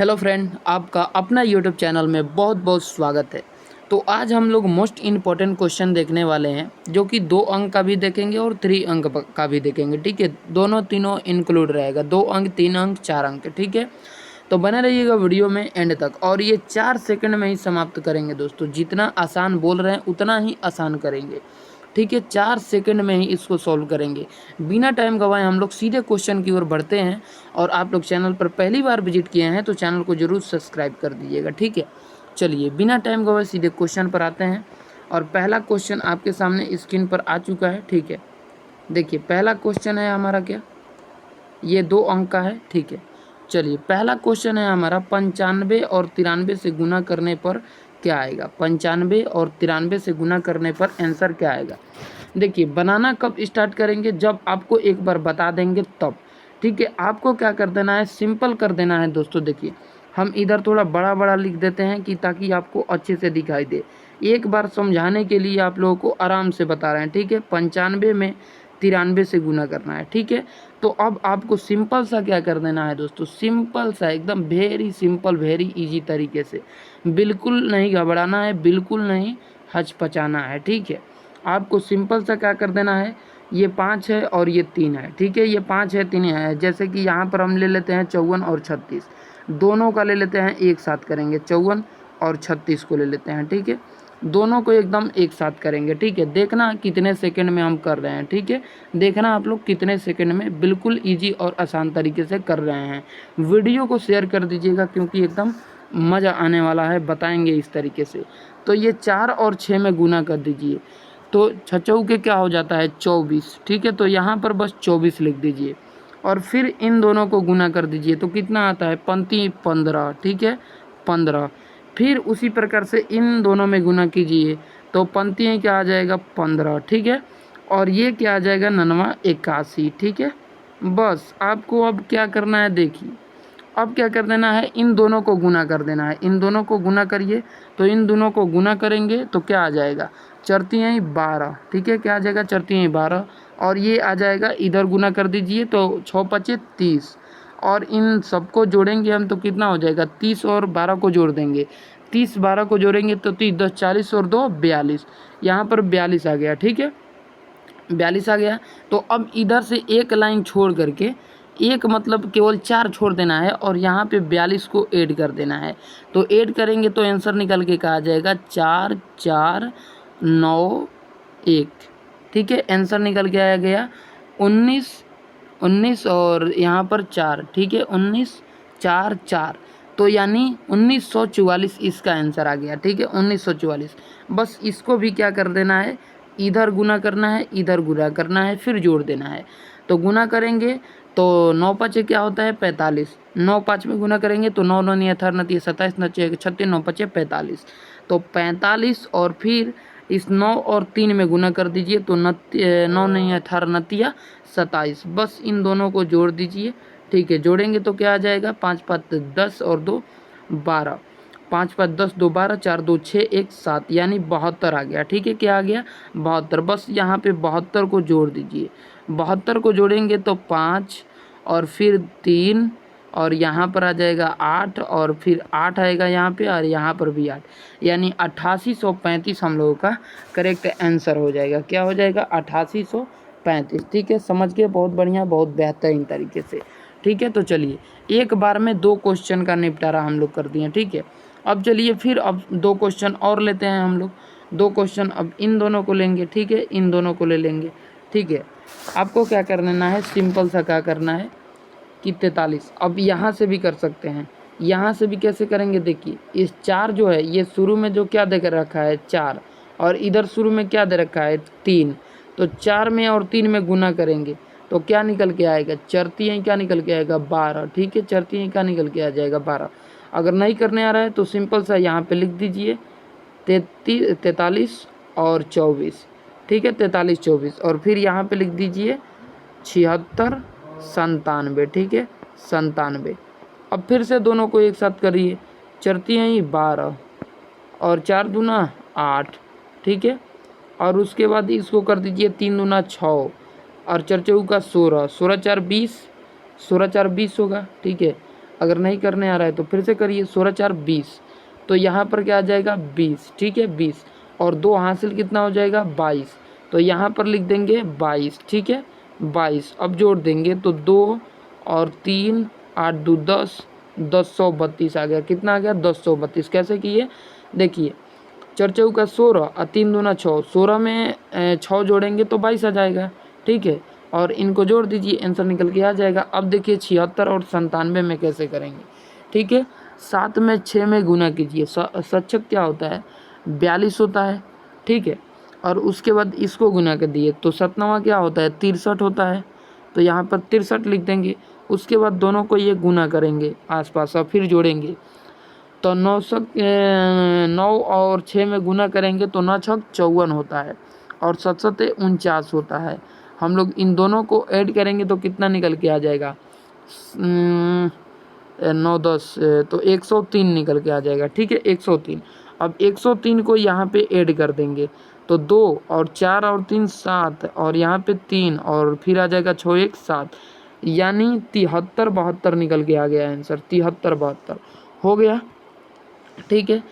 Hello friend, आपका अपना YouTube channel में बहुत बहुत स्वागत है। तो आज हम लोग मोस्ट इम्पॉर्टेंट क्वेश्चन देखने वाले हैं, जो कि 2 अंक का भी देखेंगे और 3 अंक का भी देखेंगे। ठीक है, दोनों तीनों इंक्लूड रहेगा, 2 अंक 3 अंक 4 अंक। ठीक है, तो बने रहिएगा वीडियो में एंड तक। और ये 4 सेकंड में ही समाप्त करेंगे दोस्तों। जितना आसान बोल रहे हैं उतना ही आसान करेंगे। ठीक है, 4 सेकंड में ही इसको सॉल्व करेंगे। बिना टाइम गवाए हम लोग सीधे क्वेश्चन की ओर बढ़ते हैं। और आप लोग चैनल पर पहली बार विजिट किए हैं तो चैनल को जरूर सब्सक्राइब कर दीजिएगा। ठीक है, चलिए बिना टाइम गवाए सीधे क्वेश्चन पर आते हैं। और पहला क्वेश्चन आपके सामने स्क्रीन पर आ चुका है। ठीक है, देखिए पहला क्वेश्चन है हमारा क्या, ये 2 अंक का है। ठीक है, चलिए पहला क्वेश्चन है हमारा 95 और 93 से गुना करने पर क्या आएगा। 95 और 93 से गुना करने पर आंसर क्या आएगा। देखिए बनाना कब स्टार्ट करेंगे, जब आपको एक बार बता देंगे तब। ठीक है, आपको क्या कर देना है, सिंपल कर देना है दोस्तों। देखिए हम इधर थोड़ा बड़ा बड़ा लिख देते हैं कि ताकि आपको अच्छे से दिखाई दे। एक बार समझाने के लिए आप लोगों को आराम से बता रहे हैं। ठीक है, 95 में 93 से गुना करना है। ठीक है, तो अब आपको सिंपल सा क्या कर देना है दोस्तों, सिंपल सा एकदम वेरी सिंपल वेरी इजी तरीके से, बिल्कुल नहीं घबराना है, बिल्कुल नहीं हचपचाना है। ठीक है, आपको सिंपल सा क्या कर देना है, ये 5 है और ये 3 है। ठीक है, ये 5 है 3 है। जैसे कि यहाँ पर हम ले लेते हैं 54 और 36, दोनों का ले लेते हैं एक साथ करेंगे। 54 और 36 को ले लेते हैं। ठीक है, दोनों को एकदम एक साथ करेंगे। ठीक है, देखना कितने सेकंड में हम कर रहे हैं। ठीक है, देखना आप लोग कितने सेकंड में बिल्कुल इजी और आसान तरीके से कर रहे हैं। वीडियो को शेयर कर दीजिएगा क्योंकि एकदम मज़ा आने वाला है, बताएंगे इस तरीके से। तो ये 4 और 6 में गुना कर दीजिए, तो 6 के क्या हो जाता है 24। ठीक है, तो यहाँ पर बस 24 लिख दीजिए और फिर इन दोनों को गुना कर दीजिए तो कितना आता है, पंती 15। ठीक है, 15। फिर उसी प्रकार से इन दोनों में गुना कीजिए तो पंक्ति क्या आ जाएगा 15। ठीक है, और ये क्या आ जाएगा 81। ठीक है, बस आपको अब क्या करना है, देखिए अब क्या कर देना है, इन दोनों को गुना कर देना है। इन दोनों को गुना करिए, तो इन दोनों को गुना करेंगे तो क्या आ जाएगा, चरतियाँ 12। ठीक है, क्या आ जाएगा, चरतियाँ 12। और ये आ जाएगा, इधर गुना कर दीजिए तो 6 पचे 30। और इन सबको जोड़ेंगे हम तो कितना हो जाएगा, 30 और 12 को जोड़ देंगे। 30 12 को जोड़ेंगे तो 30 10 40 और 2 42। यहाँ पर 42 आ गया। ठीक है, 42 आ गया। तो अब इधर से एक लाइन छोड़ करके, एक मतलब केवल 4 छोड़ देना है और यहाँ पे 42 को ऐड कर देना है। तो ऐड करेंगे तो आंसर निकल के क्या आ जाएगा, 4 4 9 1। ठीक है, आंसर निकल के आया गया 19 19 और यहाँ पर 4। ठीक है, 19 4 4, तो यानी 1944 इसका आंसर आ गया। ठीक है, 1944। बस इसको भी क्या कर देना है, इधर गुना करना है, इधर गुना करना है, फिर जोड़ देना है। तो गुना करेंगे तो 9 पचे क्या होता है 45। 9 5 में गुना करेंगे तो 9 9 अठारह 29 27 9 36 9 पचे 45। तो 45 और फिर इस 9 और 3 में गुना कर दीजिए तो 9 नहीं 18 29 27। बस इन दोनों को जोड़ दीजिए। ठीक है, जोड़ेंगे तो क्या आ जाएगा, 5 5 10 और 2 12। 5 5 10 2 12 4 2 6 1 7, यानी 72 आ गया। ठीक है, क्या आ गया 72। बस यहाँ पे 72 को जोड़ दीजिए। 72 को जोड़ेंगे तो 5 और फिर 3 और यहाँ पर आ जाएगा 8 और फिर 8 आएगा यहाँ पे और यहाँ पर भी 8, यानी 8835 हम लोगों का करेक्ट आंसर हो जाएगा। क्या हो जाएगा, 8835। ठीक है, समझ गए, बहुत बढ़िया, बहुत बेहतरीन तरीके से। ठीक है, तो चलिए एक बार में 2 क्वेश्चन का निपटारा हम लोग कर दिए। ठीक है, अब चलिए फिर अब 2 क्वेश्चन और लेते हैं हम लोग। 2 क्वेश्चन अब इन दोनों को लेंगे। ठीक है, इन दोनों को ले लेंगे। ठीक है, आपको क्या कर लेना है, सिंपल सा क्या करना है कि 43। अब यहाँ से भी कर सकते हैं, यहाँ से भी कैसे करेंगे, देखिए इस 4 जो है ये शुरू में जो क्या दे कर रखा है 4, और इधर शुरू में क्या दे रखा है 3। तो 4 में और 3 में गुना करेंगे तो क्या निकल के आएगा, चरतियाँ क्या निकल के आएगा 12। ठीक है, चरतियाँ क्या निकल के आ जाएगा 12। अगर नहीं करने आ रहा है तो सिंपल सा यहाँ पे लिख दीजिए 43 और 24। ठीक है, 43 24 और फिर यहाँ पे लिख दीजिए 76 97। ठीक है, 97। अब फिर से दोनों को एक साथ करिए, चरतियाँ ही 12 और 4 दूना 8। ठीक है, और उसके बाद इसको कर दीजिए 3 दूना 6 और 4 चौका 16, 16 4 20, 16 4 20 होगा। ठीक है, अगर नहीं करने आ रहा है तो फिर से करिए। 16 4 20, तो यहाँ पर क्या आ जाएगा 20, ठीक है 20, और 2 हासिल कितना हो जाएगा 22, तो यहाँ पर लिख देंगे 22, ठीक है 22। अब जोड़ देंगे तो 2 और 3 8 2 10, 1032 आ गया। कितना आ गया 1032। कैसे किए देखिए, 4 चौका 16 और 3 दूना 6, 16 में 6 जोड़ेंगे तो 22 आ जाएगा, ठीक है, और इनको जोड़ दीजिए, आंसर निकल के आ जाएगा। अब देखिए 76 और 97 में कैसे करेंगे, ठीक है। 7 में 6 में गुना कीजिए, सच्छक क्या होता है 42 होता है, ठीक है, और उसके बाद इसको गुना कर दिए तो 7वां क्या होता है 63 होता है, तो यहाँ पर 63 लिख देंगे। उसके बाद दोनों को ये गुना करेंगे आसपास और फिर जोड़ेंगे, तो 9 और 6 में गुना करेंगे तो 9 छक 54 होता है और 7 सते 49 होता है। हम लोग इन दोनों को ऐड करेंगे तो कितना निकल के आ जाएगा 9 10, तो 103 निकल के आ जाएगा, ठीक है 103। अब 103 को यहाँ पे ऐड कर देंगे तो 2 और 4 और 3 7, और यहाँ पे 3 और फिर आ जाएगा 6 1 7, यानी 73 72 निकल के आ गया आंसर, 73 72 हो गया, ठीक है।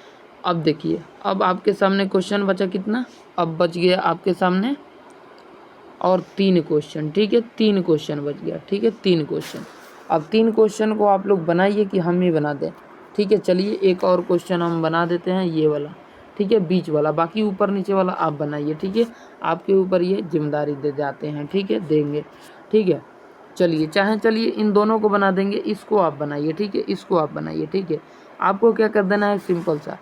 अब देखिए, अब आपके सामने क्वेश्चन बचा कितना, अब बच गया आपके सामने और 3 क्वेश्चन, ठीक है 3 क्वेश्चन बच गया, ठीक है 3 क्वेश्चन। अब 3 क्वेश्चन को आप लोग बनाइए कि हम ही बना दें, ठीक है। चलिए एक और क्वेश्चन हम बना देते हैं, ये वाला, ठीक है बीच वाला, बाकी ऊपर नीचे वाला आप बनाइए, ठीक है, आपके ऊपर ये जिम्मेदारी दे जाते हैं, ठीक है देंगे, ठीक है। चलिए इन दोनों को बना देंगे, इसको आप बनाइए, ठीक है, इसको आप बनाइए, ठीक है। आपको क्या कर देना है, सिंपल सा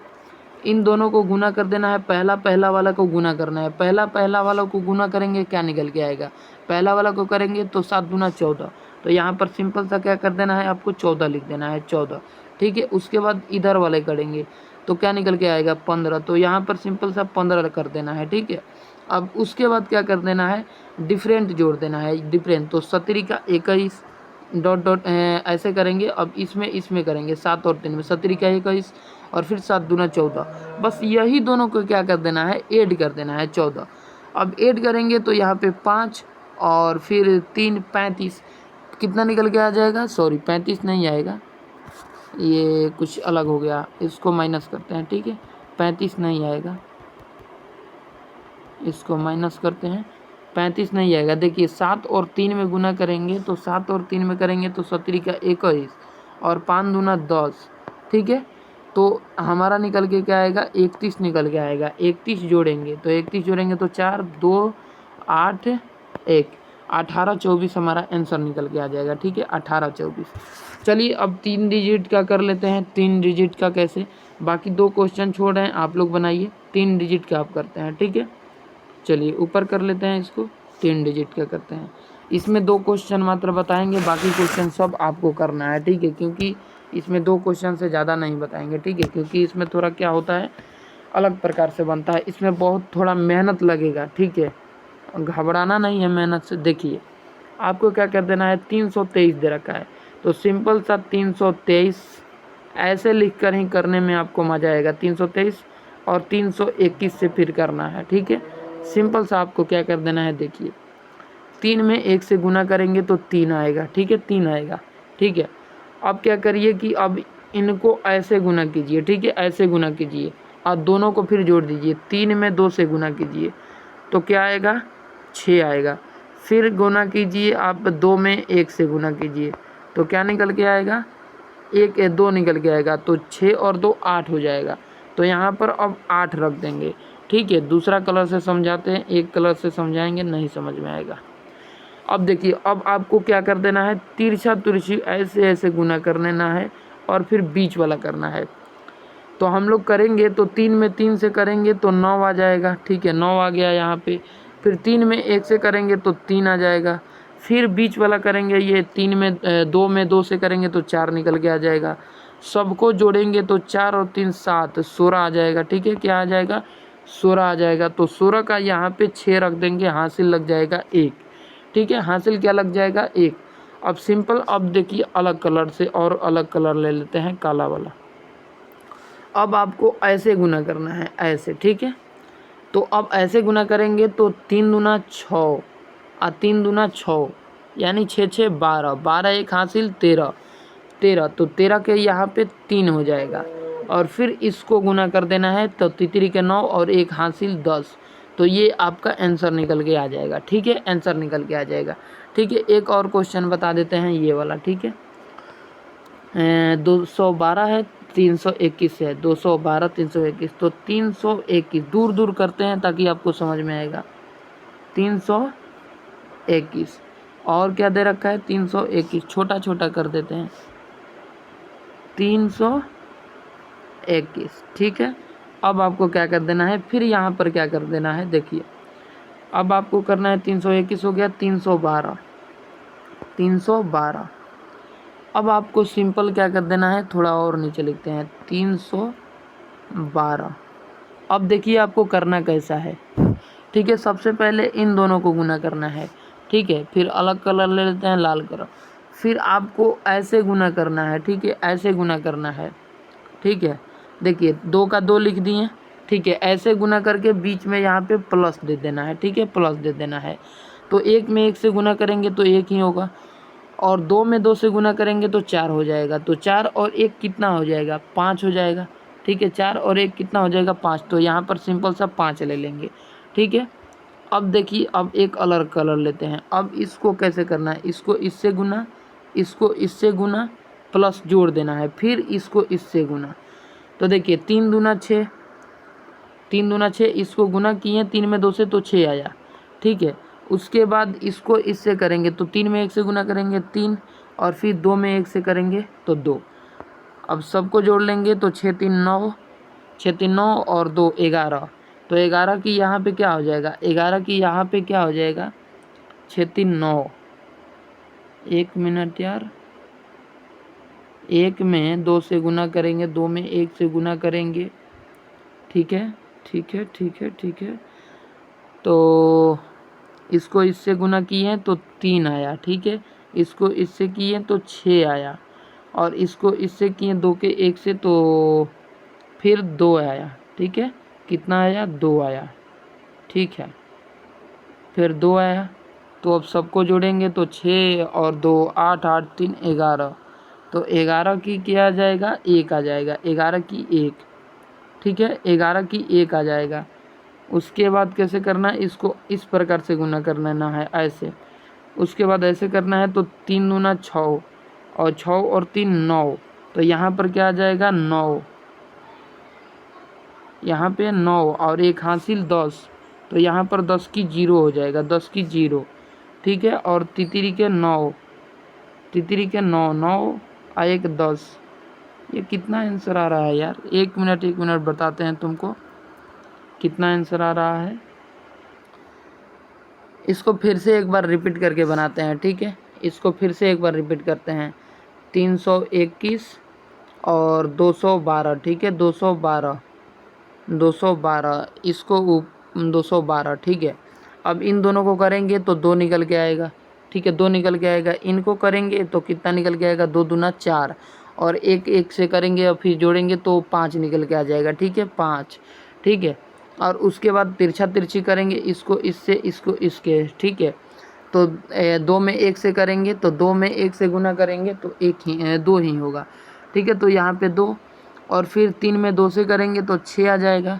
इन दोनों को गुना कर देना है, पहला वाला को गुना करना है, पहला वाला को गुना करेंगे क्या निकल के आएगा, पहला वाला को करेंगे तो 7 दूना 14, तो यहाँ पर सिंपल सा क्या कर देना है आपको 14 लिख देना है 14, ठीक है। उसके बाद इधर वाले करेंगे तो क्या निकल के आएगा 15, तो यहाँ पर सिंपल सा 15 कर देना है, ठीक है। अब उसके बाद क्या कर देना है, डिफरेंट जोड़ देना है, डिफरेंट, तो 17 का 21 डॉट डॉट ऐसे करेंगे। अब इसमें करेंगे 7 और 3 में 17 का 21 और फिर 7 दूना 14, बस यही दोनों को क्या कर देना है ऐड कर देना है 14। अब ऐड करेंगे तो यहाँ पे 5 और फिर 3 35, कितना निकल के आ जाएगा, सॉरी 35 नहीं आएगा, ये कुछ अलग हो गया, इसको माइनस करते हैं, ठीक है 35 नहीं आएगा, इसको माइनस करते हैं, 35 नहीं आएगा। देखिए 7 और 3 में गुना करेंगे तो 7 और 3 में करेंगे तो 17 का 21 और 5 दूना 10, ठीक है, तो हमारा निकल के क्या आएगा 31 निकल के आएगा। 31 जोड़ेंगे तो 31 जोड़ेंगे तो 4 2 8 1 18 24 हमारा आंसर निकल के आ जाएगा, ठीक है 18 24। चलिए अब 3 डिजिट का कर लेते हैं, 3 डिजिट का कैसे, बाकी 2 क्वेश्चन छोड़ रहे हैं, आप लोग बनाइए, 3 डिजिट का आप करते हैं, ठीक है। चलिए ऊपर कर लेते हैं इसको, 3 डिजिट का करते हैं। इसमें 2 क्वेश्चन मात्र बताएंगे, बाकी क्वेश्चन सब आपको करना है, ठीक है, क्योंकि इसमें 2 क्वेश्चन से ज़्यादा नहीं बताएंगे, ठीक है, क्योंकि इसमें थोड़ा क्या होता है अलग प्रकार से बनता है, इसमें बहुत थोड़ा मेहनत लगेगा, ठीक है, घबराना नहीं है मेहनत से। देखिए आपको क्या कर देना है, 323 दे रखा है तो सिंपल सा 323 ऐसे लिख कर ही करने में आपको मज़ा आएगा, 323 और 321 से फिर करना है, ठीक है। सिंपल सा आपको क्या कर देना है, देखिए 3 में 1 से गुना करेंगे तो 3 आएगा, ठीक है 3 आएगा, ठीक है। अब क्या करिए कि अब इनको ऐसे गुना कीजिए, ठीक है ऐसे गुना कीजिए और दोनों को फिर जोड़ दीजिए, 3 में 2 से गुना कीजिए तो क्या आएगा 6 आएगा, फिर गुना कीजिए आप 2 में 1 से गुना कीजिए तो क्या निकल के आएगा 2 निकल के आएगा, तो 6 और 2 8 हो जाएगा, तो यहाँ पर अब 8 रख देंगे, ठीक है। दूसरा कलर से समझाते हैं, एक कलर से समझाएंगे नहीं समझ में आएगा। अब देखिए अब आपको क्या कर देना है, तिरछा तिरछी ऐसे गुना कर लेना है और फिर बीच वाला करना है। तो हम लोग करेंगे तो 3 में 3 से करेंगे तो 9 आ जाएगा, ठीक है 9 आ गया यहाँ पे। फिर 3 में 1 से करेंगे तो 3 आ जाएगा, फिर बीच वाला करेंगे ये 3 में 2 में 2 से करेंगे तो 4 निकल के आ जाएगा। सबको जोड़ेंगे तो 4 और 3 7 16 आ जाएगा, ठीक है क्या आ जाएगा 16 आ जाएगा। तो 16 का यहाँ पे 6 रख देंगे, हासिल लग जाएगा 1, ठीक है हासिल क्या लग जाएगा 1। अब सिंपल, अब देखिए अलग कलर से और अलग कलर ले लेते हैं काला वाला। अब आपको ऐसे गुना करना है ऐसे, ठीक है। तो अब ऐसे गुना करेंगे तो 3 दूना 6 और 3 दूना 6 यानी 6 6 12, 12 1 हासिल 13, 13, तो 13 के यहाँ पे 3 हो जाएगा और फिर इसको गुना कर देना है, तो तितरी के 9 और 1 हासिल 10। तो ये आपका आंसर निकल के आ जाएगा। ठीक है, आंसर निकल के आ जाएगा। ठीक है, एक और क्वेश्चन बता देते हैं ये वाला। ठीक है, 212 है, 321 है, 212 321, तो 321 दूर दूर करते हैं ताकि आपको समझ में आएगा। 321 और क्या दे रखा है, 321 छोटा छोटा कर देते हैं, 321। ठीक है, अब आपको क्या कर देना है, फिर यहाँ पर क्या कर देना है, देखिए अब आपको करना है 321 हो गया, 312। अब आपको सिंपल क्या कर देना है, थोड़ा और नीचे लिखते हैं 312। अब देखिए आपको करना कैसा है। ठीक है, सबसे पहले इन दोनों को गुना करना है। ठीक है, फिर अलग कलर ले लेते हैं, लाल कलर। फिर आपको ऐसे गुना करना है। ठीक है, ऐसे गुना करना है। ठीक है, देखिए 2 का 2 लिख दिए। ठीक है, ऐसे गुना करके बीच में यहाँ पे प्लस दे देना है। ठीक है, प्लस दे देना है। तो 1 में 1 से गुना करेंगे तो 1 ही होगा, और 2 में 2 से गुना करेंगे तो 4 हो जाएगा। तो 4 और 1 कितना हो जाएगा, 5 हो जाएगा। ठीक है, 4 और 1 कितना हो जाएगा, 5। तो यहाँ पर सिंपल सा 5 ले लेंगे। ठीक है, अब देखिए अब एक अलग कलर लेते हैं। अब इसको कैसे करना है, इसको इससे गुना, इसको इससे गुना, प्लस जोड़ देना है, फिर इसको इससे गुना। तो देखिए 3 दूना 6, 3 दूना 6, इसको गुना किए 3 में 2 से तो 6 आया। ठीक है, उसके बाद इसको इससे करेंगे तो 3 में 1 से गुना करेंगे 3, और फिर 2 में 1 से करेंगे तो 2। अब सबको जोड़ लेंगे तो 6 3 9, 6 3 9 और 2 11। तो 11 की यहाँ पे क्या हो जाएगा, 11 की यहाँ पे क्या हो जाएगा, 6 3 9। 1 मिनट यार, 1 में 2 से गुना करेंगे, 2 में 1 से गुना करेंगे। ठीक है, ठीक है, ठीक है, ठीक है, तो इसको इससे गुना किए तो 3 आया। ठीक है, इसको इससे किए तो 6 आया, और इसको इससे किए 2 के 1 से तो फिर 2 आया। ठीक है, कितना आया, 2 आया। ठीक है, फिर 2 आया। तो अब सबको जोड़ेंगे तो 6 और 2 8, 8 3 11। तो 11 की क्या आ जाएगा, 1 आ जाएगा, 11 की 1। ठीक है, 11 की 1 आ जाएगा। उसके बाद कैसे करना है, इसको इस प्रकार से गुना करना है, ऐसे। उसके बाद ऐसे करना है तो 3 दूना 6, और 6 और 3 9। तो यहाँ पर क्या आ जाएगा, 9, यहाँ पे 9 और 1 हासिल 10। तो यहाँ पर 10 की 0 हो जाएगा, 10 की 0। ठीक है, और तितरी के 9, तितरी के 9, 9 और 1 10। ये कितना आंसर आ रहा है यार, 1 मिनट 1 मिनट बताते हैं तुमको कितना आंसर आ रहा है। इसको फिर से एक बार रिपीट करके बनाते हैं। ठीक है, इसको फिर से एक बार रिपीट करते हैं। 321 और 212। ठीक है, 212, 212, इसको 212। ठीक है, अब इन दोनों को करेंगे तो 2 निकल के आएगा। ठीक है, 2 निकल के आएगा। इनको करेंगे तो कितना निकल के आएगा, 2 दूना 4, और 1 1 से करेंगे और फिर जोड़ेंगे तो 5 निकल के आ जाएगा। ठीक है, 5। ठीक है, और उसके बाद तिरछा तिरछी करेंगे, इसको इससे, इसको इसके। ठीक है, तो 2 में 1 से करेंगे तो 2 में 1 से गुना करेंगे तो 2 ही होगा। ठीक है, तो यहाँ पे 2, और फिर 3 में 2 से करेंगे तो 6 आ जाएगा,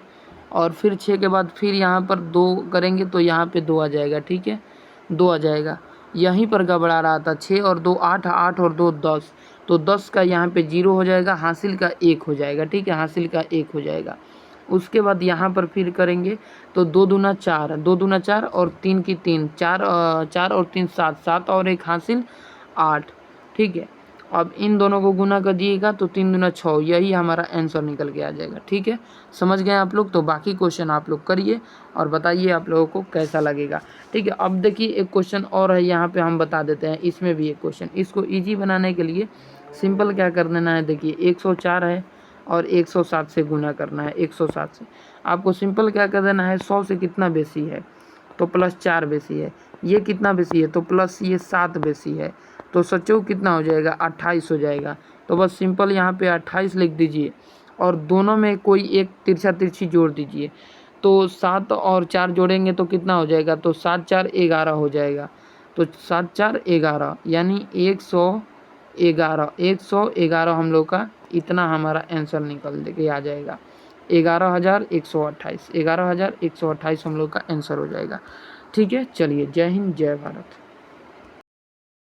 और फिर 6 के बाद फिर यहाँ पर 2 करेंगे तो यहाँ पे 2 आ जाएगा। ठीक है, 2 आ जाएगा। यहीं पर गड़बड़ा रहा था, 6 और 2 8, 8 और 2 10। तो 10 का यहाँ पे 0 हो जाएगा, हासिल का 1 हो जाएगा। ठीक है, हासिल का 1 हो जाएगा। उसके बाद यहाँ पर फिर करेंगे तो 2 दूना 4, 2 दूना 4 और 3 की 3, 4 4 और 3 7, 7 और 1 हासिल 8। ठीक है, अब इन दोनों को गुना कर दिएगा तो 3 दूना 6, यही हमारा आंसर निकल के आ जाएगा। ठीक है, समझ गए आप लोग। तो बाकी क्वेश्चन आप लोग करिए और बताइए आप लोगों को कैसा लगेगा। ठीक है, अब देखिए एक क्वेश्चन और है, यहाँ पे हम बता देते हैं। इसमें भी एक क्वेश्चन, इसको ईजी बनाने के लिए सिंपल क्या कर देना है, देखिए 104 है और 107 से गुना करना है। 107 से आपको सिंपल क्या कर देना है, 100 से कितना बेसी है तो प्लस 4 बेसी है, ये कितना बेसी है तो प्लस ये 7 बेसी है। तो सचो कितना हो जाएगा, 28 हो जाएगा। तो बस सिंपल यहाँ पे 28 लिख दीजिए, और दोनों में कोई एक तिरछा तिरछी जोड़ दीजिए। तो 7 और 4 जोड़ेंगे तो कितना हो जाएगा, तो 7 4 11 हो जाएगा। तो 7 4 11 यानी 11, 111 हम लोग का इतना हमारा आंसर निकल के आ जाएगा। 11,128 हम लोग का आंसर हो जाएगा। ठीक है, चलिए, जय हिंद, जय भारत।